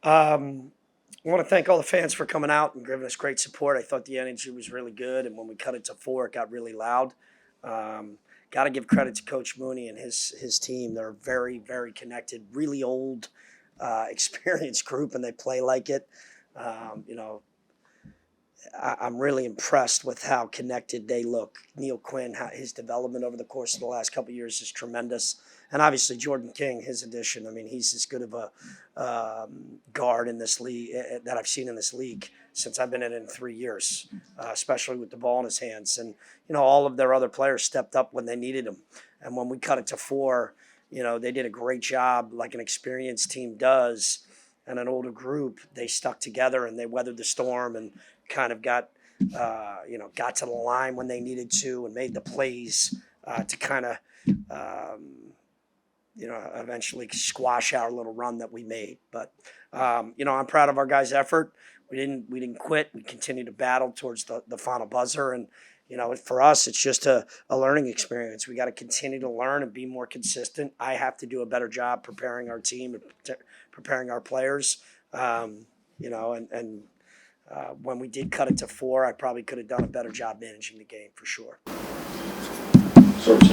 I want to thank all the fans for coming out and giving us great support. I thought the energy was really good, and when we cut it to four, it got really loud. Um, Got to give credit to Coach Mooney and his team. They're a very, very connected, really old, experienced group, and they play like it. You know, I'm really impressed with how connected they look. Neil Quinn, his development over the course of the last couple of years is tremendous. And obviously, Jordan King, his addition. I mean, he's as good of a guard in this league that I've seen in this league since I've been in it in 3 years, especially with the ball in his hands. And, all of their other players stepped up when they needed them. And when we cut it to four, they did a great job like an experienced team does. And an older group, they stuck together and they weathered the storm and kind of got to the line when they needed to and made the plays to kind of, eventually squash our little run that we made. But, I'm proud of our guys' effort. We didn't quit. We continued to battle towards the final buzzer. And, for us, it's just a learning experience. We got to continue to learn and be more consistent. I have to do a better job preparing our team and preparing our players. When we did cut it to four, I probably could have done a better job managing the game for sure. Coach,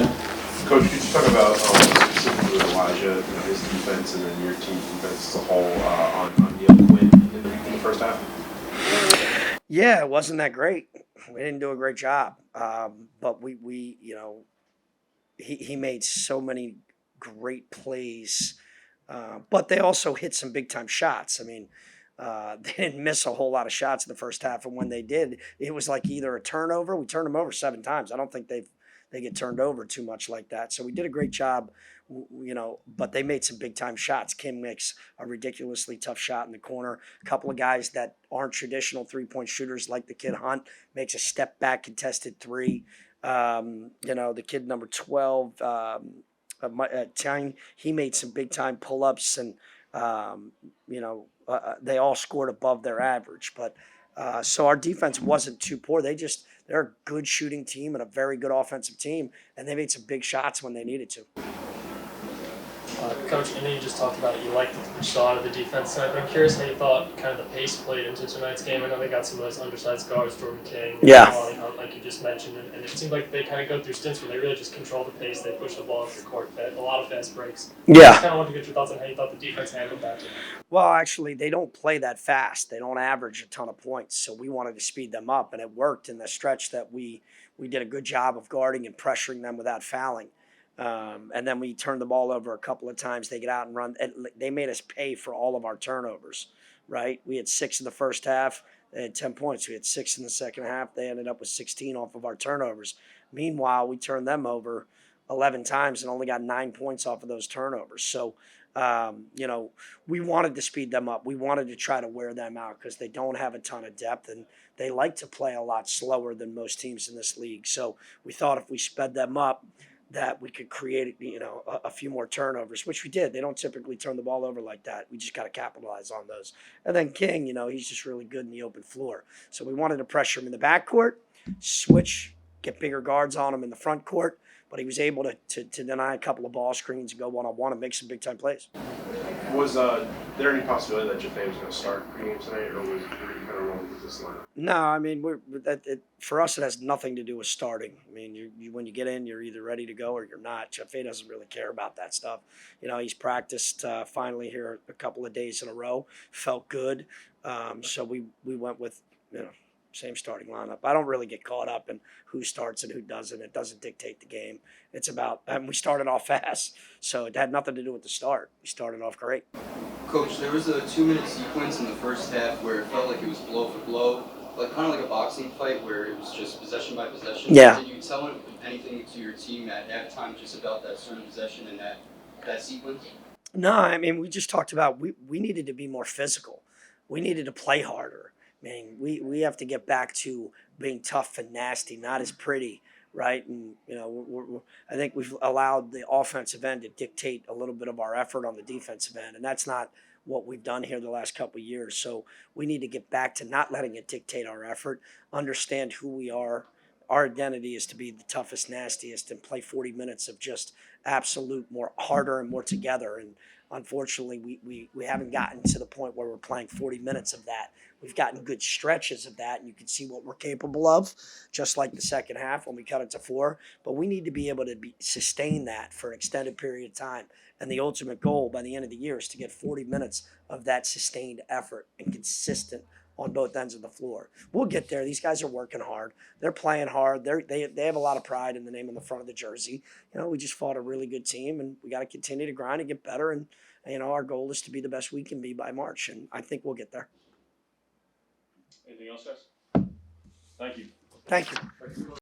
could you talk about specifically with Elijah, his defense, and then your team defense as a whole on Neil Quinn in the first half? Yeah, it wasn't that great. We didn't do a great job, but he made so many great plays, but they also hit some big time shots. I mean, they didn't miss a whole lot of shots in the first half, and when they did, it was like either a turnover. We turned them over 7 times. I don't think they get turned over too much like that. So we did a great job, but they made some big time shots. Kim makes a ridiculously tough shot in the corner. A couple of guys that aren't traditional 3-point shooters like the kid Hunt makes a step back contested three. The kid number 12, Tang, he made some big time pull ups and, they all scored above their average. But so our defense wasn't too poor. They're a good shooting team and a very good offensive team, and they made some big shots when they needed to. Coach, I know you just talked about it. You liked what you saw out of the defense tonight, but I'm curious how you thought kind of the pace played into tonight's game. I know they got some of those undersized guards, Jordan King, Hunt, like you just mentioned, and it seemed like they kind of go through stints where they really just control the pace. They push the ball up the court, a lot of fast breaks. Yeah. I just kind of wanted to get your thoughts on how you thought the defense handled that tonight. Well, actually, they don't play that fast. They don't average a ton of points, so we wanted to speed them up, and it worked in the stretch that we did a good job of guarding and pressuring them without fouling. And then we turned the ball over a couple of times. They get out and run. And they made us pay for all of our turnovers, right? We had 6 in the first half. They had 10 points. We had 6 in the second half. They ended up with 16 off of our turnovers. Meanwhile, we turned them over 11 times and only got 9 points off of those turnovers. So, we wanted to speed them up. We wanted to try to wear them out because they don't have a ton of depth and they like to play a lot slower than most teams in this league. So we thought if we sped them up, that we could create, a few more turnovers, which we did. They don't typically turn the ball over like that. We just got to capitalize on those. And then King, he's just really good in the open floor. So we wanted to pressure him in the backcourt, switch, get bigger guards on him in the front court. But he was able to deny a couple of ball screens and go one-on-one and make some big-time plays. Was there any possibility that Jaffe was going to start pregame tonight, or were you kind of rolling with this lineup? No, I mean, for us, it has nothing to do with starting. I mean, when you get in, you're either ready to go or you're not. Jaffe doesn't really care about that stuff. He's practiced finally here a couple of days in a row. Felt good. So we went with, same starting lineup. I don't really get caught up in who starts and who doesn't. It doesn't dictate the game. It's about, and we started off fast, so it had nothing to do with the start. We started off great. Coach, there was a 2-minute sequence in the first half where it felt like it was blow for blow, kind of like a boxing fight where it was just possession by possession. Yeah. Did you tell anything to your team at halftime just about that certain possession and that sequence? No, I mean, we just talked about we needed to be more physical. We needed to play harder. I mean, we have to get back to being tough and nasty, not as pretty, right? And, I think we've allowed the offensive end to dictate a little bit of our effort on the defensive end, and that's not what we've done here the last couple of years. So we need to get back to not letting it dictate our effort, understand who we are our identity is to be the toughest, nastiest, and play 40 minutes of just absolute more harder and more together. And unfortunately, we haven't gotten to the point where we're playing 40 minutes of that. We've gotten good stretches of that, and you can see what we're capable of, just like the second half when we cut it to 4. But we need to be able to sustain that for an extended period of time. And the ultimate goal by the end of the year is to get 40 minutes of that sustained effort and consistent on both ends of the floor. We'll get there. These guys are working hard. They're playing hard. They have a lot of pride in the name on the front of the jersey. We just fought a really good team, and we got to continue to grind and get better. And our goal is to be the best we can be by March, and I think we'll get there. Anything else, guys? Thank you. Thank you.